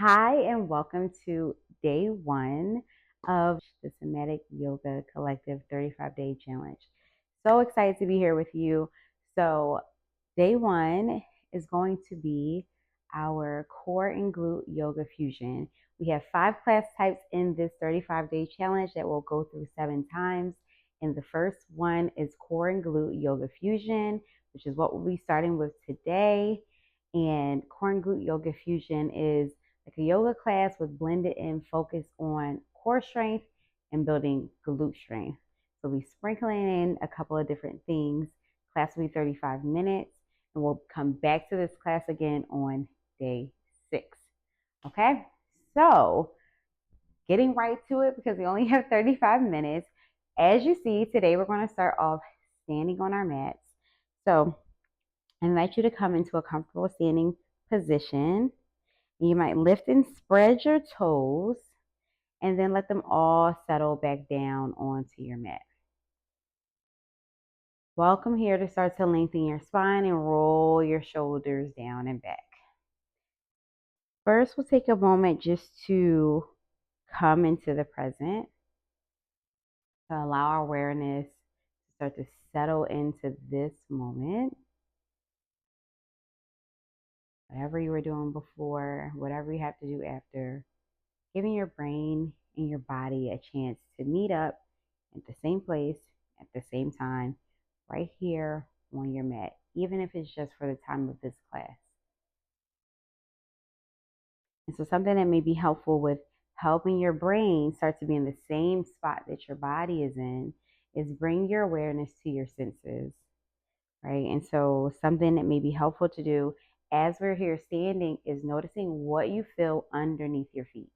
Hi, and welcome to day one of the Somatic Yoga Collective 35-day challenge. So excited to be here with you. So, day one is going to be our core and glute yoga fusion. We have 5 class types in this 35-day challenge that we'll go through 7 times. And the first one is core and glute yoga fusion, which is what we'll be starting with today. And core and glute yoga fusion is like a yoga class with blended in focus on core strength and building glute strength. So we sprinkling in a couple of different things. Class will be 35 minutes, and we'll come back to this class again on day 6. Okay, so getting right to it because we only have 35 minutes. As you see, today we're going to start off standing on our mats. So I invite you to come into a comfortable standing position. You might lift and spread your toes and then let them all settle back down onto your mat. Welcome here to start to lengthen your spine and roll your shoulders down and back. First, we'll take a moment just to come into the present, to allow our awareness to start to settle into this moment. Whatever you were doing before, whatever you have to do after, giving your brain and your body a chance to meet up at the same place, at the same time, right here on your mat, even if it's just for the time of this class. And so something that may be helpful with helping your brain start to be in the same spot that your body is in is bring your awareness to your senses, right? And so something that may be helpful to do as we're here standing is noticing what you feel underneath your feet,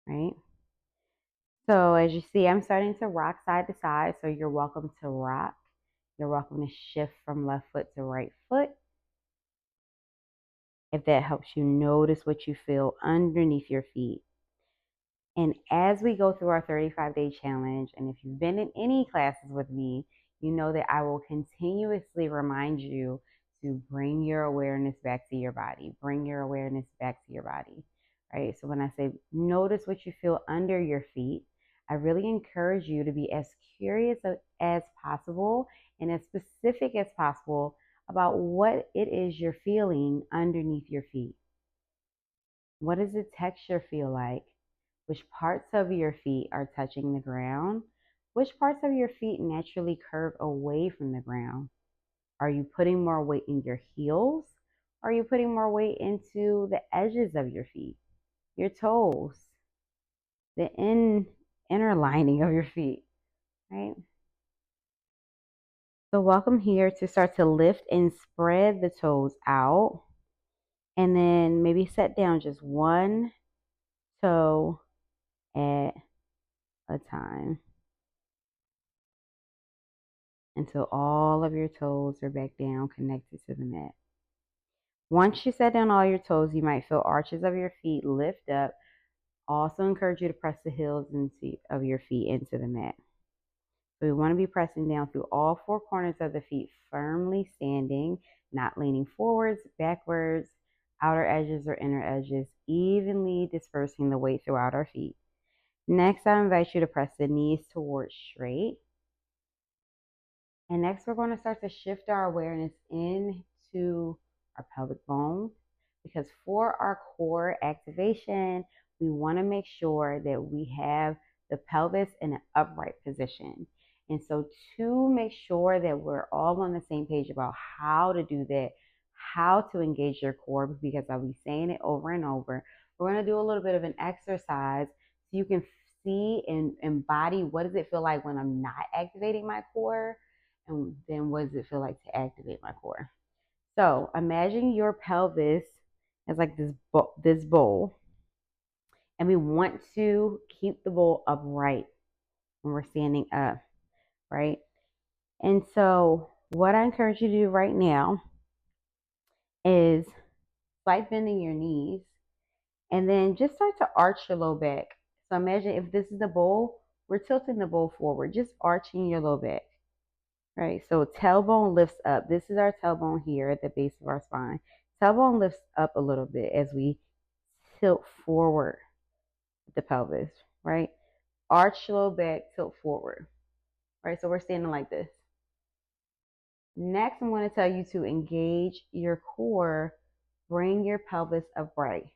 right? So as you see, I'm starting to rock side to side. So you're welcome to rock. You're welcome to shift from left foot to right foot. If that helps you notice what you feel underneath your feet. And as we go through our 35-day challenge, and if you've been in any classes with me, you know that I will continuously remind you to bring your awareness back to your body. Bring your awareness back to your body, right? So when I say notice what you feel under your feet, I really encourage you to be as curious as possible and as specific as possible about what it is you're feeling underneath your feet. What does the texture feel like? Which parts of your feet are touching the ground? Which parts of your feet naturally curve away from the ground? Are you putting more weight in your heels? Are you putting more weight into the edges of your feet, your toes, the inner lining of your feet, right? So welcome here to start to lift and spread the toes out, and then maybe set down just one toe at a time until all of your toes are back down connected to the mat. Once you set down all your toes, you might feel arches of your feet lift up. Also encourage you to press the heels of your feet into the mat. So we want to be pressing down through all 4 corners of the feet, firmly standing, not leaning forwards, backwards, outer edges or inner edges, evenly dispersing the weight throughout our feet. Next, I invite you to press the knees towards straight. And next, we're going to start to shift our awareness into our pelvic bone, because for our core activation, we want to make sure that we have the pelvis in an upright position. And so to make sure that we're all on the same page about how to do that, how to engage your core, because I'll be saying it over and over, we're going to do a little bit of an exercise so you can see and embody what does it feel like when I'm not activating my core, and then what does it feel like to activate my core. So imagine your pelvis as like this bowl, and we want to keep the bowl upright when we're standing up, right? And so what I encourage you to do right now is slight bending your knees, and then just start to arch your low back. So imagine if this is the bowl, we're tilting the bowl forward, just arching your low back. Right, so tailbone lifts up. This is our tailbone here at the base of our spine. tailbone lifts up a little bit as we tilt forward the pelvis, right? Arch low back, tilt forward, right? So we're standing like this. Next, I'm going to tell you to engage your core, bring your pelvis upright,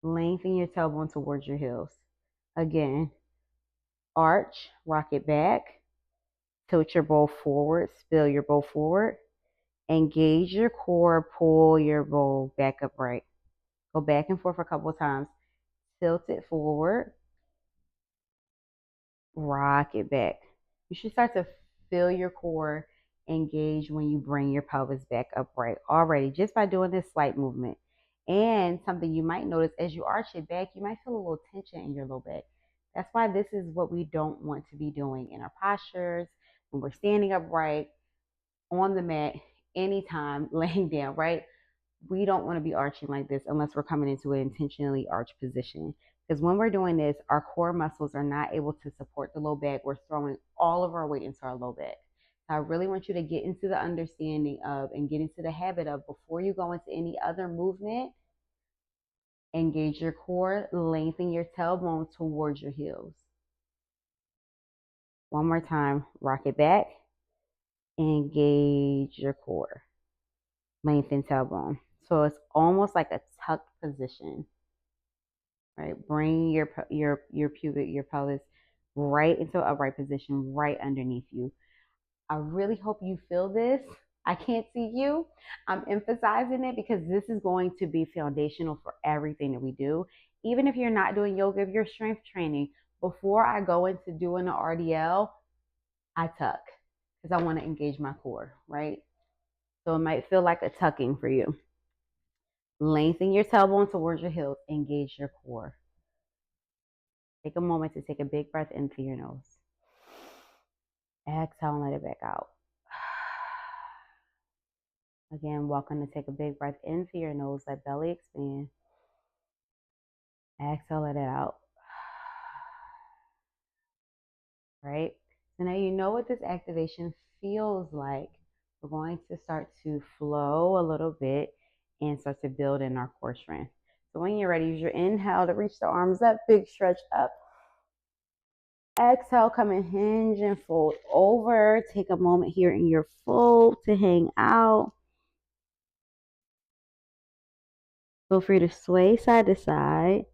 lengthen your tailbone towards your heels. Again, arch, rock it back, tilt your bowl forward, spill your bowl forward, engage your core, pull your bowl back upright. Go back and forth a couple of times, tilt it forward, rock it back. You should start to feel your core engage when you bring your pelvis back upright already, just by doing this slight movement. And something you might notice as you arch it back, you might feel a little tension in your low back. That's why this is what we don't want to be doing in our postures when we're standing upright, on the mat, anytime, laying down, right? We don't want to be arching like this unless we're coming into an intentionally arched position. Because when we're doing this, our core muscles are not able to support the low back. We're throwing all of our weight into our low back. So I really want you to get into the understanding of and get into the habit of, before you go into any other movement, engage your core, lengthen your tailbone towards your heels. One more time, rock it back, engage your core, lengthen tailbone. So it's almost like a tucked position. Right, bring your pubic, your pelvis right into an upright position, right underneath you. I really hope you feel this. I can't see you. I'm emphasizing it because this is going to be foundational for everything that we do. Even if you're not doing yoga, if you're strength training, before I go into doing the RDL, I tuck because I want to engage my core, right? So it might feel like a tucking for you. Lengthen your tailbone towards your heels, engage your core. Take a moment to take a big breath in through your nose. Exhale and let it back out. Again, welcome to take a big breath in through your nose. Let belly expand. Exhale, let it out. Right? So now you know what this activation feels like. We're going to start to flow a little bit and start to build in our core strength. So when you're ready, use your inhale to reach the arms up, big stretch up. Exhale, come and hinge and fold over. Take a moment here in your fold to hang out. Feel free to sway side to side.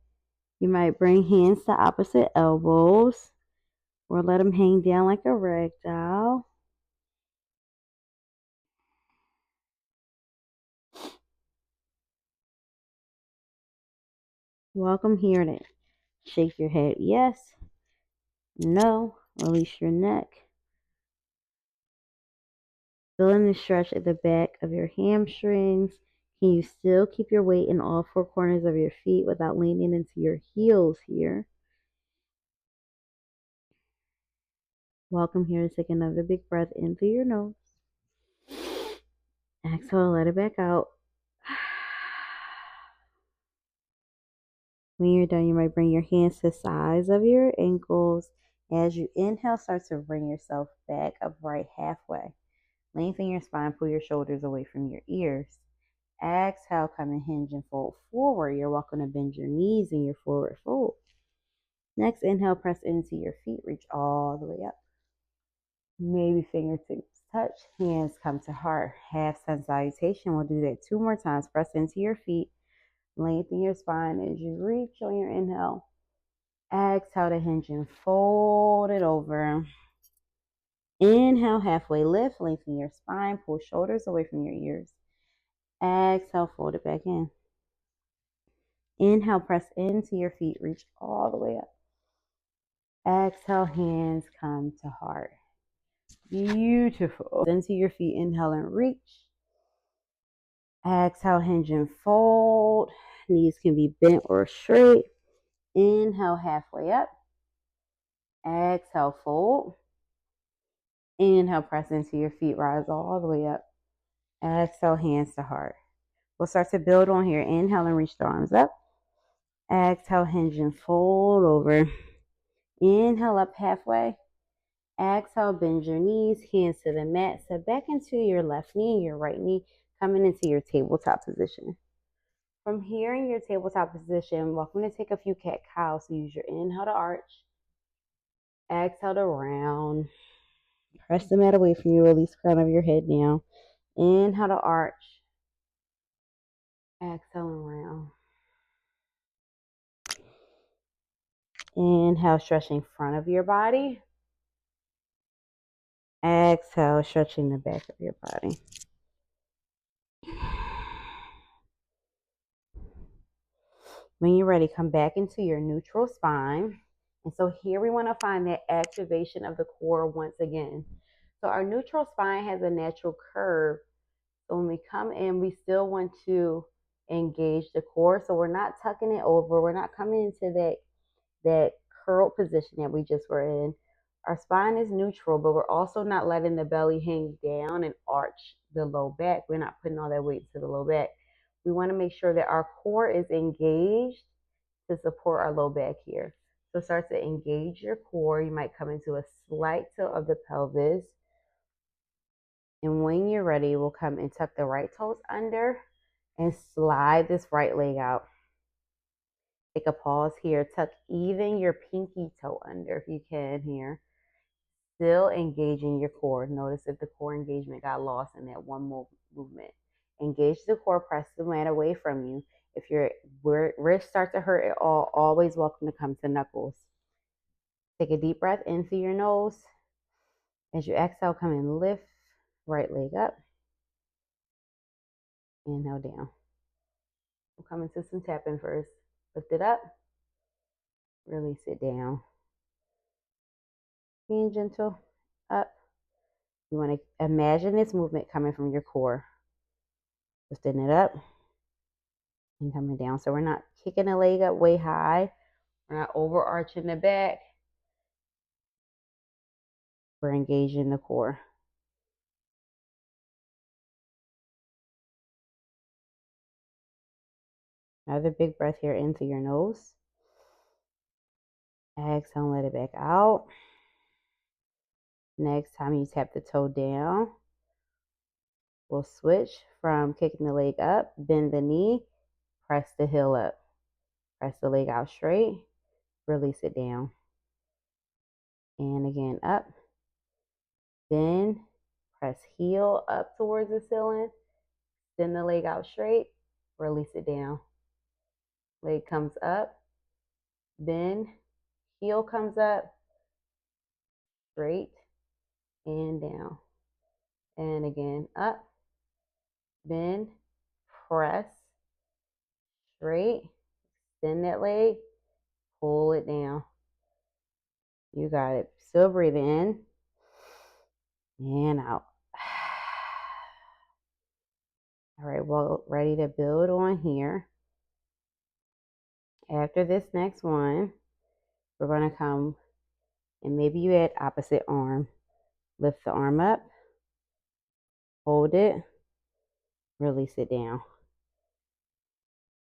You might bring hands to opposite elbows or let them hang down like a rag doll. Welcome here to shake your head yes, no, release your neck. Feeling the stretch at the back of your hamstrings. Can you still keep your weight in all four corners of your feet without leaning into your heels here? Welcome here to take another big breath in through your nose. Exhale, let it back out. When you're done, you might bring your hands to the sides of your ankles. As you inhale, start to bring yourself back upright halfway. Lengthen your spine, pull your shoulders away from your ears. Exhale, come and hinge and fold forward. You're welcome to bend your knees in your forward fold. Next, inhale, press into your feet, reach all the way up. Maybe fingertips touch, hands come to heart. Half sun salutation. We'll do that 2 more times. Press into your feet, lengthen your spine as you reach on your inhale. Exhale to hinge and fold it over. Inhale, halfway lift, lengthen your spine, pull shoulders away from your ears. Exhale, fold it back in. Inhale, press into your feet, reach all the way up. Exhale, hands come to heart. Beautiful. Into your feet, inhale and reach. Exhale, hinge and fold. Knees can be bent or straight. Inhale, halfway up. Exhale, fold. Inhale, press into your feet, rise all the way up. Exhale, hands to heart. We'll start to build on here. Inhale and reach the arms up. Exhale, hinge and fold over. Inhale up halfway. Exhale, bend your knees, hands to the mat. Step back into your left knee and your right knee. coming into your tabletop position. From here in your tabletop position, welcome to take a few cat-cows. So use your inhale to arch, exhale to round. Press the mat away from you, release the crown of your head down. Inhale to arch, exhale and round. Inhale, stretching front of your body. Exhale, stretching the back of your body. When you're ready, come back into your neutral spine. And so here we want to find that activation of the core once again. So our neutral spine has a natural curve. So when we come in, we still want to engage the core. So we're not tucking it over. We're not coming into that curled position that we just were in. Our spine is neutral, but we're also not letting the belly hang down and arch the low back. We're not putting all that weight to the low back. We want to make sure that our core is engaged to support our low back here. So start to engage your core. You might come into a slight tilt of the pelvis. And when you're ready, we'll come and tuck the right toes under and slide this right leg out. Take a pause here. Tuck even your pinky toe under if you can here. Still engaging your core. Notice if the core engagement got lost in that one movement. Engage the core, press the mat away from you. If your wrists start to hurt at all, always welcome to come to knuckles. Take a deep breath in through your nose. As you exhale, come and lift right leg up. Inhale down. We'll come into some tapping first. Lift it up. Release it down. Being gentle. Up. You want to imagine this movement coming from your core. Lifting it up and coming down. So we're not kicking the leg up way high. We're not overarching the back. We're engaging the core. Another big breath here in through your nose. Exhale and let it back out. Next time you tap the toe down, we'll switch from kicking the leg up, bend the knee, press the heel up. Press the leg out straight, release it down. And again, up, bend, press heel up towards the ceiling, send the leg out straight, release it down. Leg comes up, bend, heel comes up, straight and down. And again, up, bend, press, straight, extend that leg, pull it down. You got it. Still breathe in and out. All right, well, ready to build on here. After this next one, we're going to come and maybe you add opposite arm. Lift the arm up, hold it, release it down.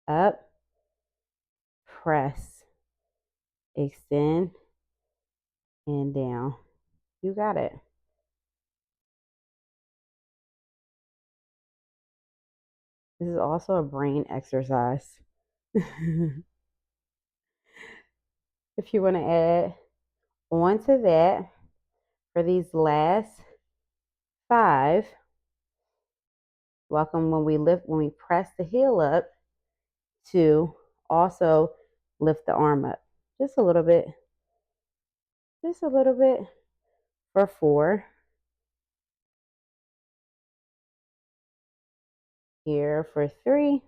Up, press, extend, and down. You got it. This is also a brain exercise. If you want to add on to that, for these last 5, welcome when we press the heel up to also lift the arm up. Just a little bit. Just a little bit for 4. Here for 3.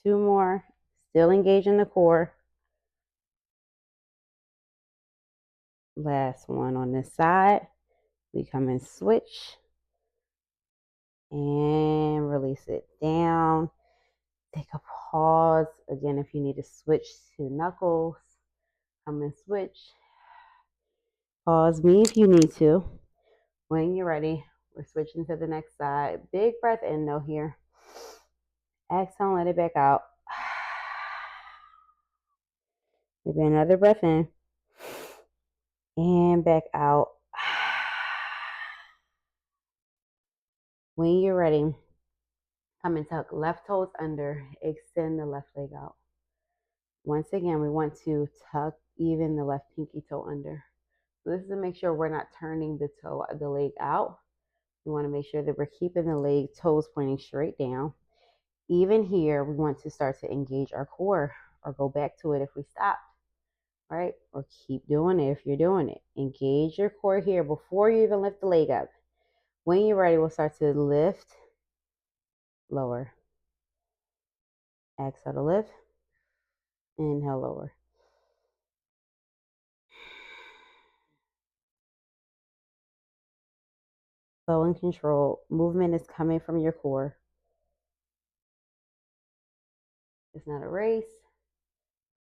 2 more. Still engaging the core. Last one on this side. We come and switch. And release it down. Take a pause. Again, if you need to switch to knuckles, come and switch. Pause me if you need to. When you're ready, we're switching to the next side. Big breath in though here. Exhale, let it back out. Maybe another breath in. And back out. When you're ready, come and tuck left toes under, extend the left leg out. Once again, we want to tuck even the left pinky toe under. So this is to make sure we're not turning the leg out. We want to make sure that we're keeping the leg toes pointing straight down. Even here, we want to start to engage our core or go back to it if we stop, right? Or keep doing it if you're doing it. Engage your core here before you even lift the leg up. When you're ready, we'll start to lift, lower. Exhale to lift. Inhale, lower. Slow and controlled. Movement is coming from your core. It's not a race.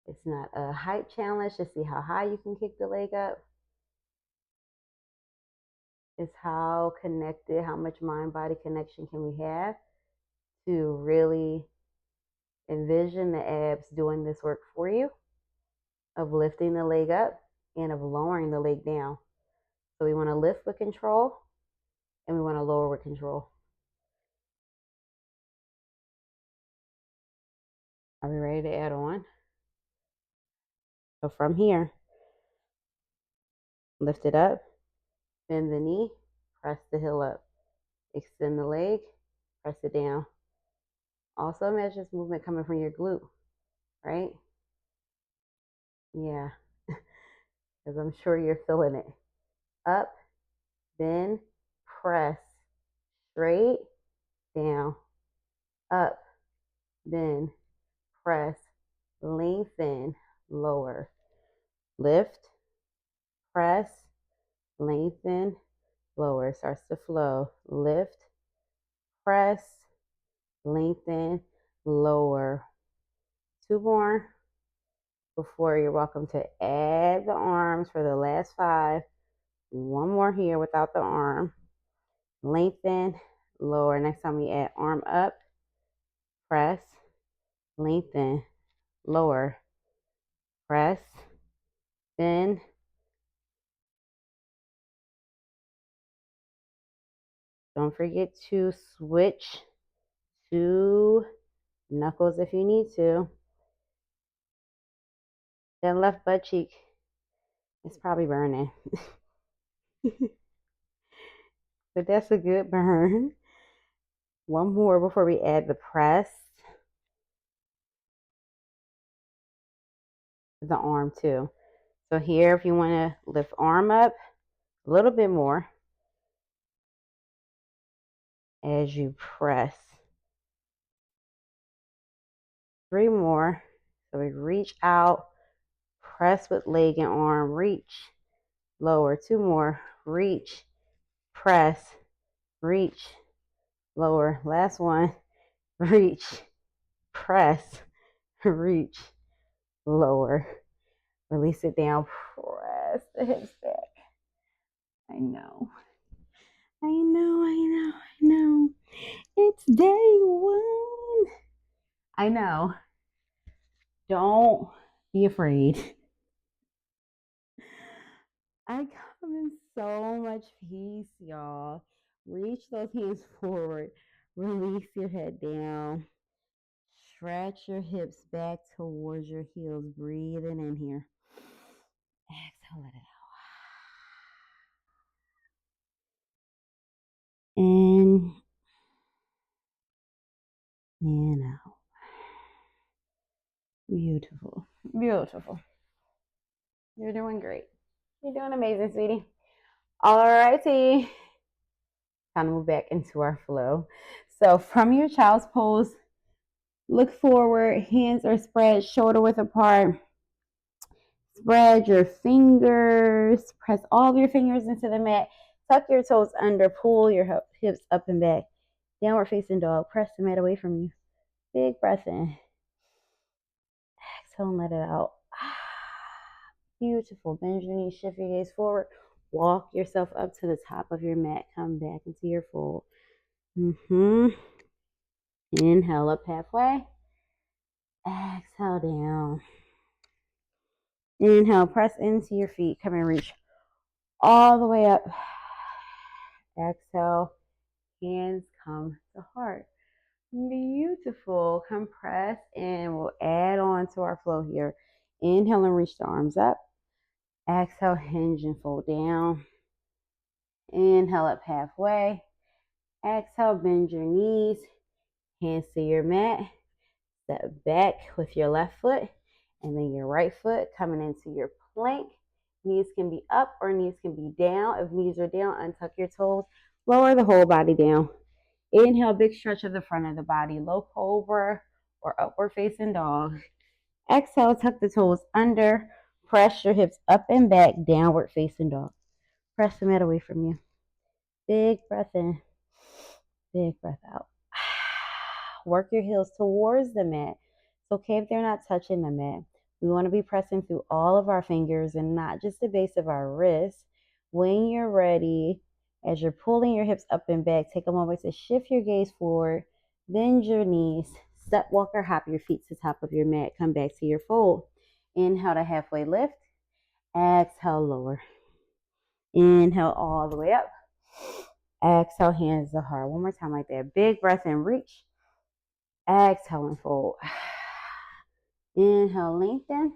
It's not a height challenge to see how high you can kick the leg up. It's how connected, how much mind-body connection can we have to really envision the abs doing this work for you, of lifting the leg up and of lowering the leg down. So we want to lift with control and we want to lower with control. Are we ready to add on? So from here, lift it up, bend the knee, press the heel up, extend the leg, press it down. Also imagine this movement coming from your glute, right? Yeah, because I'm sure you're feeling it. Up, bend, press, straight, down, up, bend, press, lengthen, lower, lift, press, lengthen, lower. Starts to flow. Lift, press, lengthen, lower. 2 more before you're welcome to add the arms for the last 5. 1 more here without the arm. Lengthen, lower. Next time we add arm up, press, lengthen, lower, press, bend. Don't forget to switch to knuckles if you need to. That left butt cheek is probably burning. But that's a good burn. 1 more before we add the press. The arm too. So here, if you want to lift arm up a little bit more as you press. 3 more. So we reach out, press with leg and arm, reach, lower. 2 more, reach, press, reach, lower. Last one, reach, press, reach, lower. Release it down, press the hips back. I know. It's day 1. I know. Don't be afraid. I come in so much peace, y'all. Reach those hands forward. Release your head down. Stretch your hips back towards your heels. Breathing in here. Exhale, let it out. In and out. Beautiful. Beautiful. You're doing great. You're doing amazing, sweetie. All righty. Time to move back into our flow. So from your child's pose, look forward. Hands are spread shoulder width apart. Spread your fingers. Press all of your fingers into the mat. Tuck your toes under. Pull your hips up and back. Downward facing dog. Press the mat away from you. Big breath in. Exhale and let it out. Beautiful. Bend your knees. Shift your gaze forward. Walk yourself up to the top of your mat. Come back into your fold. Inhale up halfway. Exhale down. Inhale, press into your feet. Come and reach all the way up. Exhale, hands come to heart. Beautiful. Compress and we'll add on to our flow here. Inhale and reach the arms up. Exhale, hinge and fold down. Inhale up halfway. Exhale, bend your knees. Hands to your mat. Step back with your left foot and then your right foot coming into your plank. Knees can be up or knees can be down. If knees are down, untuck your toes. Lower the whole body down. Inhale, big stretch of the front of the body. Low cobra or upward facing dog. Exhale, tuck the toes under. Press your hips up and back, downward facing dog. Press the mat away from you. Big breath in. Big breath out. Work your heels towards the mat. It's okay if they're not touching the mat. We want to be pressing through all of our fingers and not just the base of our wrists. When you're ready, as you're pulling your hips up and back, take a moment to shift your gaze forward, bend your knees, step, walk, or hop your feet to the top of your mat. Come back to your fold. Inhale to halfway lift. Exhale, lower. Inhale all the way up. Exhale, hands to heart. One more time like that. Big breath in, reach. Exhale and fold. Inhale, lengthen.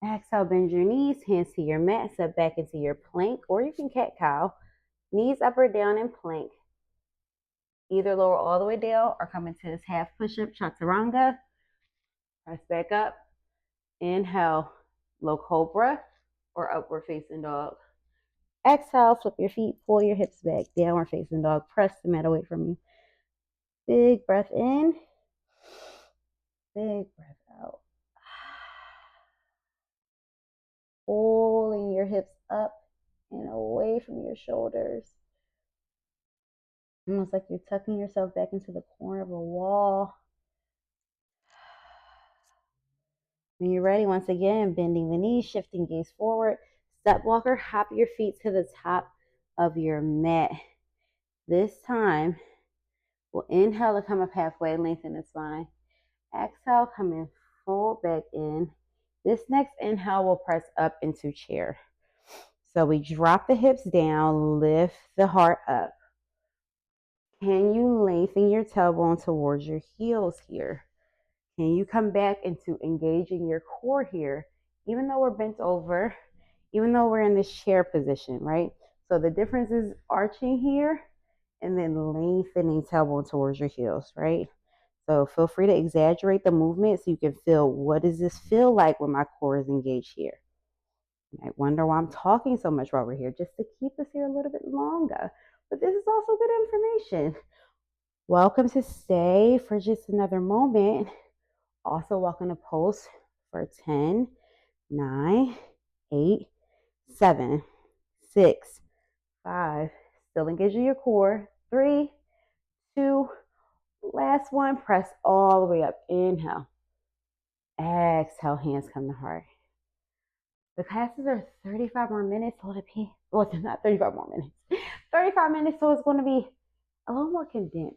Exhale, bend your knees, hands to your mat, step back into your plank, or you can cat cow. Knees up or down in plank. Either lower all the way down or come into this half push-up, chaturanga. Press back up. Inhale, low cobra or upward facing dog. Exhale, flip your feet, pull your hips back, downward facing dog. Press the mat away from you. Big breath in. Big breath out. Pulling your hips up and away from your shoulders. Almost like you're tucking yourself back into the corner of a wall. When you're ready, once again, bending the knees, shifting gaze forward. Step walker, hop your feet to the top of your mat. This time, we'll inhale to come up halfway, lengthen the spine. Exhale, come in, fold back in. This next inhale will press up into chair. So we drop the hips down, lift the heart up. Can you lengthen your tailbone towards your heels here? Can you come back into engaging your core here, even though we're bent over, even though we're in this chair position, right? So the difference is arching here and then lengthening tailbone towards your heels, right? So feel free to exaggerate the movement so you can feel, what does this feel like when my core is engaged here? You might wonder why I'm talking so much while we're here, just to keep us here a little bit longer. But this is also good information. Welcome to stay for just another moment. Also welcome to pulse for 10, 9, 8, 7, 6, 5. Still engaging your core. 3, 2, last one. Press all the way up. Inhale. Exhale, hands come to heart. The classes are 35 more minutes. So well, it's not 35 more minutes. 35 minutes, so it's going to be a little more condensed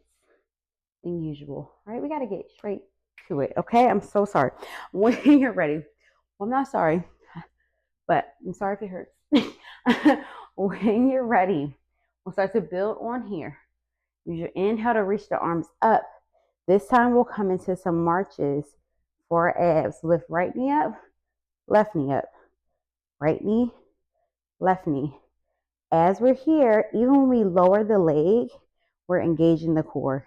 than usual, right? We got to get straight to it, okay? I'm so sorry. When you're ready, well, I'm not sorry, but I'm sorry if it hurts. When you're ready, we'll start to build on here. Use your inhale to reach the arms up. This time we'll come into some marches for abs. Lift right knee up, left knee up. Right knee, left knee. As we're here, even when we lower the leg, we're engaging the core.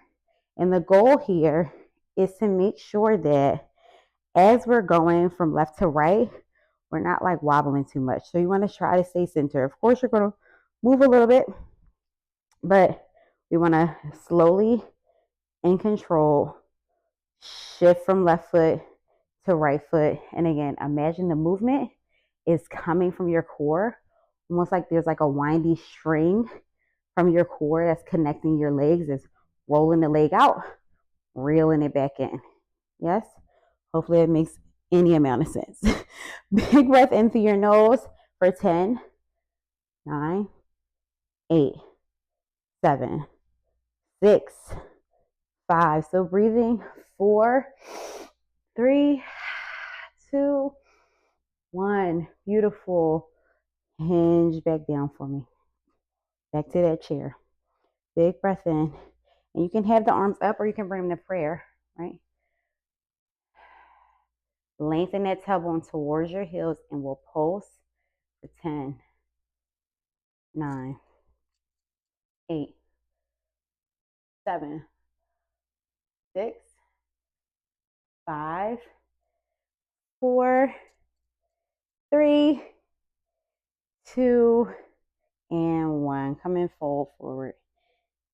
And the goal here is to make sure that as we're going from left to right, we're not like wobbling too much. So you want to try to stay centered. Of course, you're going to move a little bit, but we want to slowly and control shift from left foot to right foot. And again, imagine the movement is coming from your core, almost like there's like a windy string from your core that's connecting your legs. Is rolling the leg out, reeling it back in. Yes? Hopefully it makes any amount of sense. Big breath in through your nose for 10, 9, 8, 7, 6, 5. So breathing, 4, 3, 2, 1. Beautiful. Hinge back down for me. Back to that chair. Big breath in. And you can have the arms up or you can bring them to prayer, right? Lengthen that tailbone towards your heels and we'll pulse for 10, 9, 8, 7, 6, 5, 4, 3, 2, and 1. Come in, fold forward.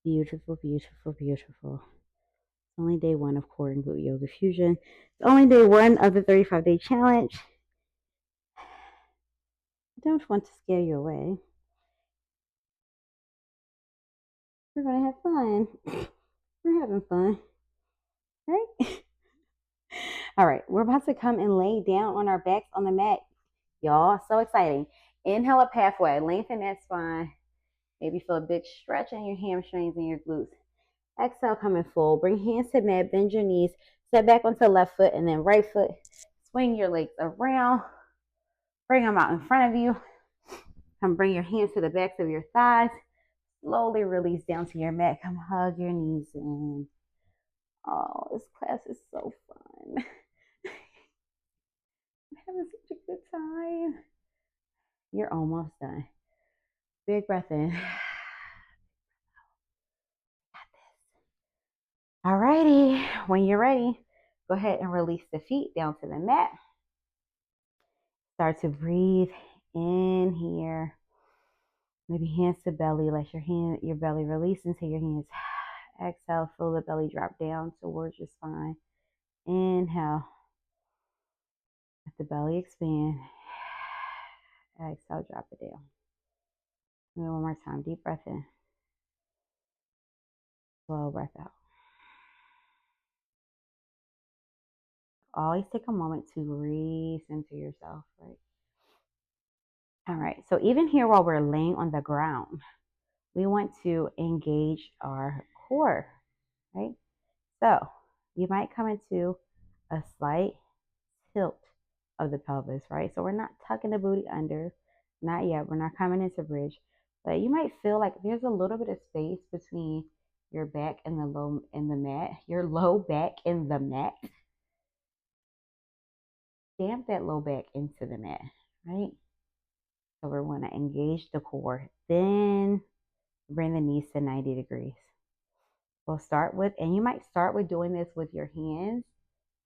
Beautiful, beautiful, beautiful. It's only day 1 of Core and Glute Yoga Fusion. It's only day 1 of the 35-day challenge. I don't want to scare you away. We're going to have fun. We're having fun, right? All right, we're about to come and lay down on our backs on the mat. Y'all, so exciting. Inhale up halfway, lengthen that spine. Maybe feel a big stretch in your hamstrings and your glutes. Exhale, come in full. Bring hands to mat, bend your knees, step back onto left foot and then right foot. Swing your legs around. Bring them out in front of you. Come bring your hands to the backs of your thighs. Slowly release down to your mat. Come hug your knees in. Oh, this class is so fun. I'm having such a good time. You're almost done. Big breath in. Alrighty, when you're ready, go ahead and release the feet down to the mat. Start to breathe in here. Maybe hands to belly, let your belly release into your hands. Exhale, feel the belly drop down towards your spine. Inhale, let the belly expand. Exhale, drop it down. And then one more time, deep breath in. Slow breath out. Always take a moment to recenter yourself, right? All right, so even here while we're laying on the ground, we want to engage our core, right? So you might come into a slight tilt of the pelvis, right? So we're not tucking the booty under, not yet. We're not coming into bridge, but you might feel like there's a little bit of space between your back and the low in the mat, your low back in the mat. Stamp that low back into the mat, right? So we're going to engage the core, then bring the knees to 90 degrees. We'll start with, and you might start with doing this with your hands,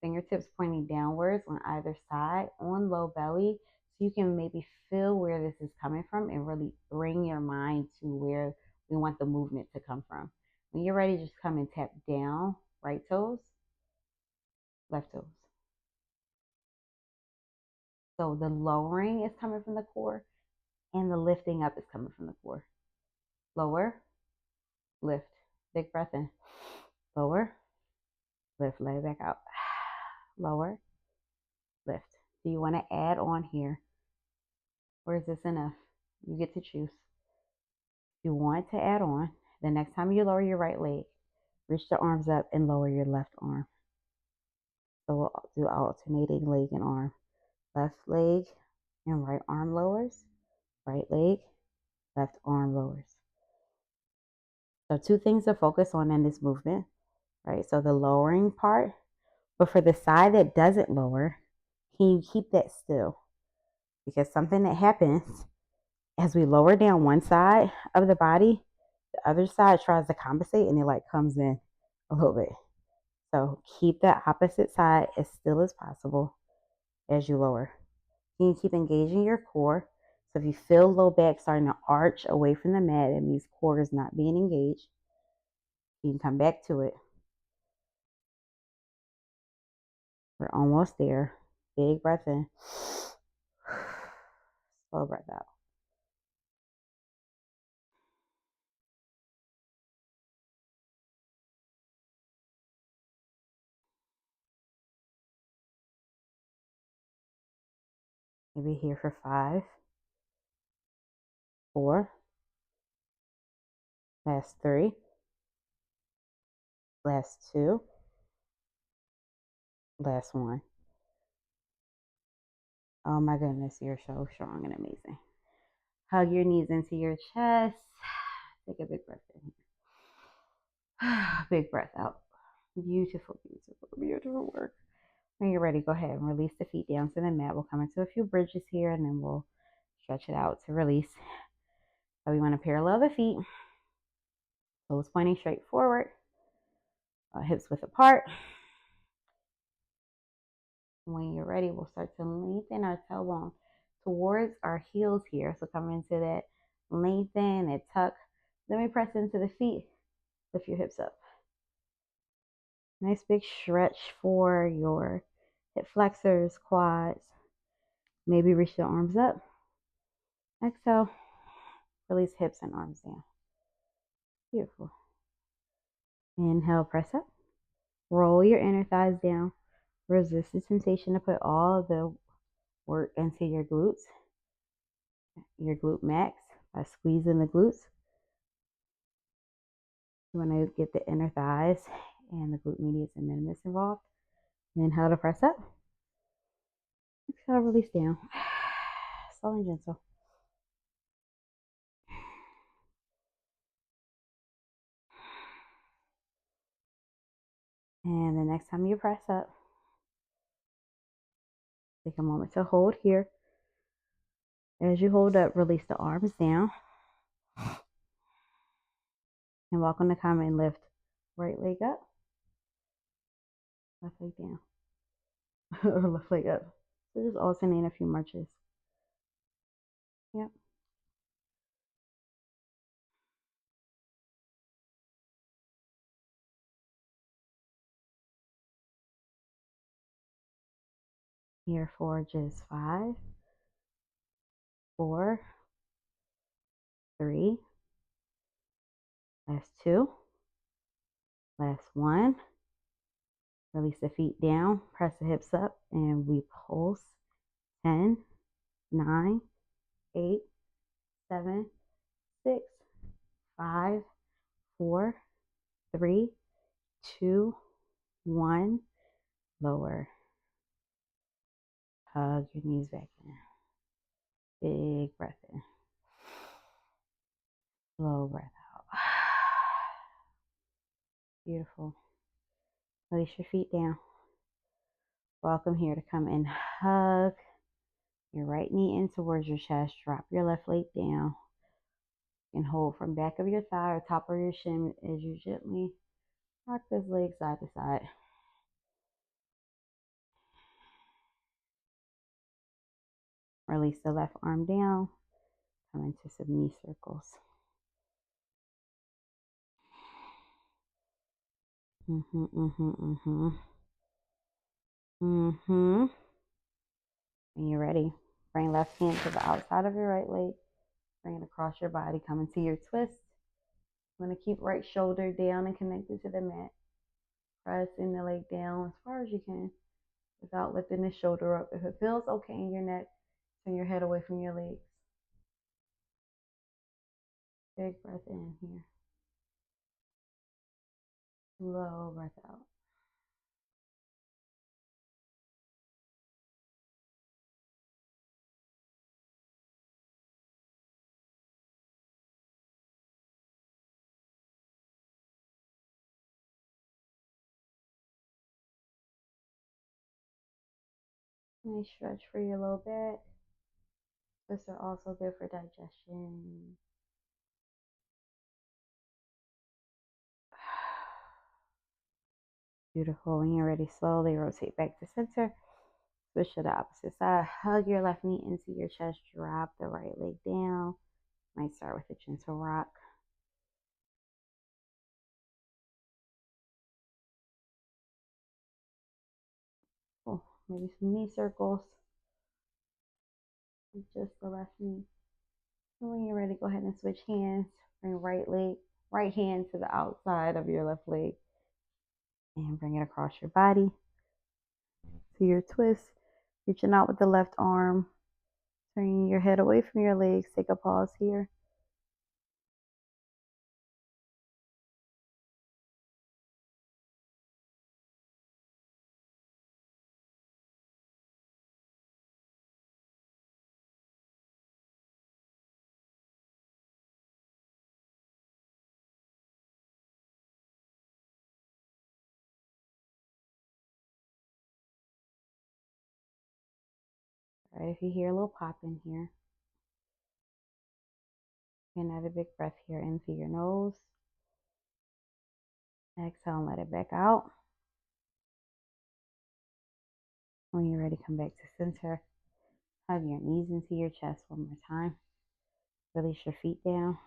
fingertips pointing downwards on either side on low belly. So you can maybe feel where this is coming from and really bring your mind to where we want the movement to come from. When you're ready, just come and tap down, right toes, left toes. So the lowering is coming from the core and the lifting up is coming from the core. Lower, lift. Big breath in. Lower, lift, lay it back out. Lower, lift. Do you want to add on here? Or is this enough? You get to choose. If you want to add on, the next time you lower your right leg, reach the arms up and lower your left arm. So we'll do alternating leg and arm. Left leg and right arm lowers. Right leg, left arm lowers. So 2 things to focus on in this movement, right? So the lowering part, but for the side that doesn't lower, can you keep that still? Because something that happens as we lower down one side of the body, the other side tries to compensate and it like comes in a little bit. So keep the opposite side as still as possible as you lower. You can keep engaging your core. So if you feel low back starting to arch away from the mat, it means core is not being engaged. You can come back to it. We're almost there. Big breath in. Slow breath out. Maybe here for 5, 4, last 3, last 2, last 1. Oh my goodness, you're so strong and amazing. Hug your knees into your chest. Take a big breath in. Big breath out. Beautiful, beautiful, beautiful work. When you're ready, go ahead and release the feet down to the mat. We'll come into a few bridges here and then we'll stretch it out to release. So we want to parallel the feet. Toes pointing straight forward. Hips width apart. When you're ready, we'll start to lengthen our tailbone towards our heels here. So come into that lengthen and tuck. Then we press into the feet. Lift your hips up. Nice big stretch for your hip flexors, quads. Maybe reach the arms up. Exhale. Release hips and arms down. Beautiful. Inhale, press up. Roll your inner thighs down. Resist the temptation to put all of the work into your glutes, your glute max, by squeezing the glutes. You want to get the inner thighs and the glute medius and minimus involved. Inhale to press up. Exhale, release down. Slow and gentle. And the next time you press up, take a moment to hold here. As you hold up, release the arms down. And welcome to come and lift right leg up, left leg down, or left leg up. So just alternate a few marches. Yep. Here for just 5, 4, 3, last 2, last 1. Release the feet down, press the hips up, and we pulse. 10, 9, 8, 7, 6, 5, 4, 3, 2, 1. Lower. Hug your knees back in. Big breath in. Slow breath out. Beautiful. Release your feet down. Welcome here to come and hug your right knee in towards your chest. Drop your left leg down. And hold from back of your thigh or top of your shin as you gently rock this leg side to side. Release the left arm down. Come into some knee circles. When you're ready, bring left hand to the outside of your right leg. Bring it across your body. Come into your twist. You want to keep right shoulder down and connected to the mat. Pressing the leg down as far as you can without lifting the shoulder up. If it feels okay in your neck, turn your head away from your legs. Big breath in here. Slow breath out. Nice stretch for your low back. Twists are also good for digestion. Beautiful. When you're ready, slowly rotate back to center. Switch to the opposite side. Hug your left knee into your chest. Drop the right leg down. Might start with a gentle rock. Cool. Maybe some knee circles. Just the left knee. And when you're ready, go ahead and switch hands. Bring right hand to the outside of your left leg. And bring it across your body. To your twist. Reaching out with the left arm. Turning your head away from your legs. Take a pause here. Right, if you hear a little pop in here. Another big breath here in through your nose. Exhale and let it back out. When you're ready, come back to center. Hug your knees into your chest one more time. Release your feet down.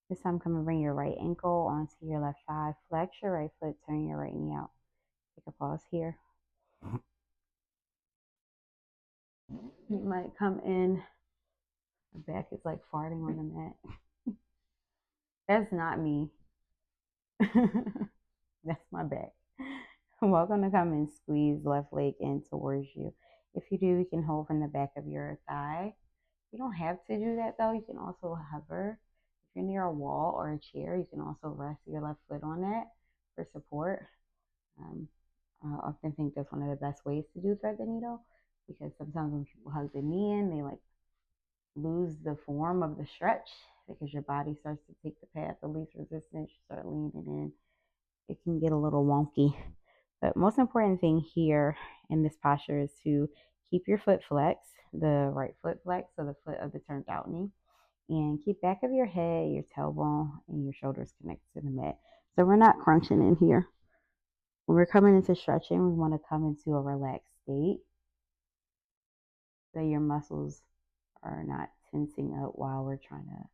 This time, come and bring your right ankle onto your left thigh. Flex your right foot, turn your right knee out. Take a pause here. You might come in. The back is like farting on the mat. That's not me. That's my back. Welcome to come and squeeze left leg in towards you. If you do, you can hold from the back of your thigh. You don't have to do that though. You can also hover. If you're near a wall or a chair, you can also rest your left foot on that for support. I often think that's one of the best ways to do thread the needle, because sometimes when people hug the knee in, they like lose the form of the stretch because your body starts to take the path of least resistance. You start leaning in. It can get a little wonky. But most important thing here in this posture is to keep your foot flexed, the right foot flexed, so the foot of the turned out knee, and keep back of your head, your tailbone, and your shoulders connected to the mat. So we're not crunching in here. When we're coming into stretching, we want to come into a relaxed state so your muscles are not tensing up while we're trying to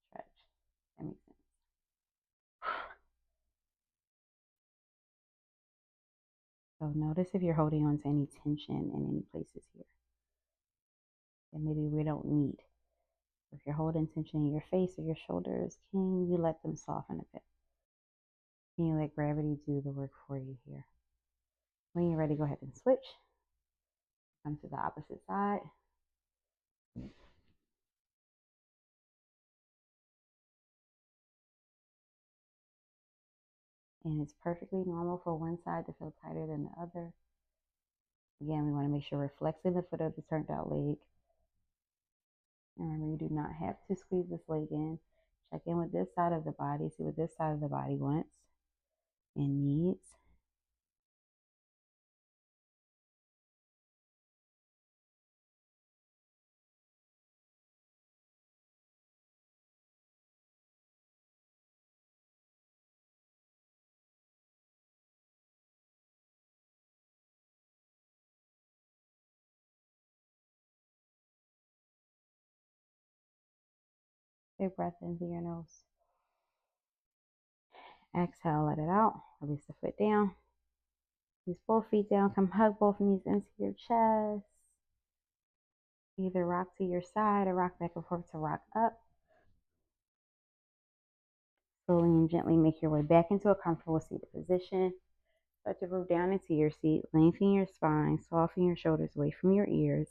stretch. That makes sense. So notice if you're holding on to any tension in any places here that maybe we don't need. If you're holding tension in your face or your shoulders, can you let them soften a bit? Can you let gravity do the work for you here? When you're ready, go ahead and switch. Come to the opposite side. And it's perfectly normal for one side to feel tighter than the other. Again, we want to make sure we're flexing the foot of the turned out leg. And remember, you do not have to squeeze this leg in. Check in with this side of the body. See what this side of the body wants and needs. Big breath in through your nose. Exhale, let it out. Release the foot down. Release both feet down. Come hug both knees into your chest. Either rock to your side or rock back and forth to rock up. Slowly and gently make your way back into a comfortable seated position. Start to root down into your seat. Lengthen your spine. Soften your shoulders away from your ears.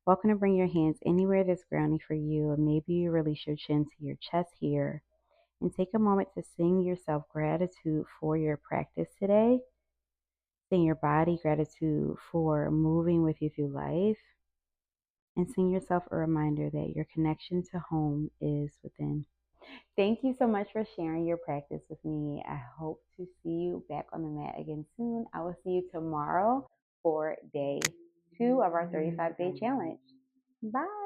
Welcome to bring your hands anywhere that's grounding for you. And maybe you release your chin to your chest here. And take a moment to sing yourself gratitude for your practice today. Sing your body gratitude for moving with you through life. And sing yourself a reminder that your connection to home is within. Thank you so much for sharing your practice with me. I hope to see you back on the mat again soon. I will see you tomorrow for day 2 of our 35-day challenge. Bye.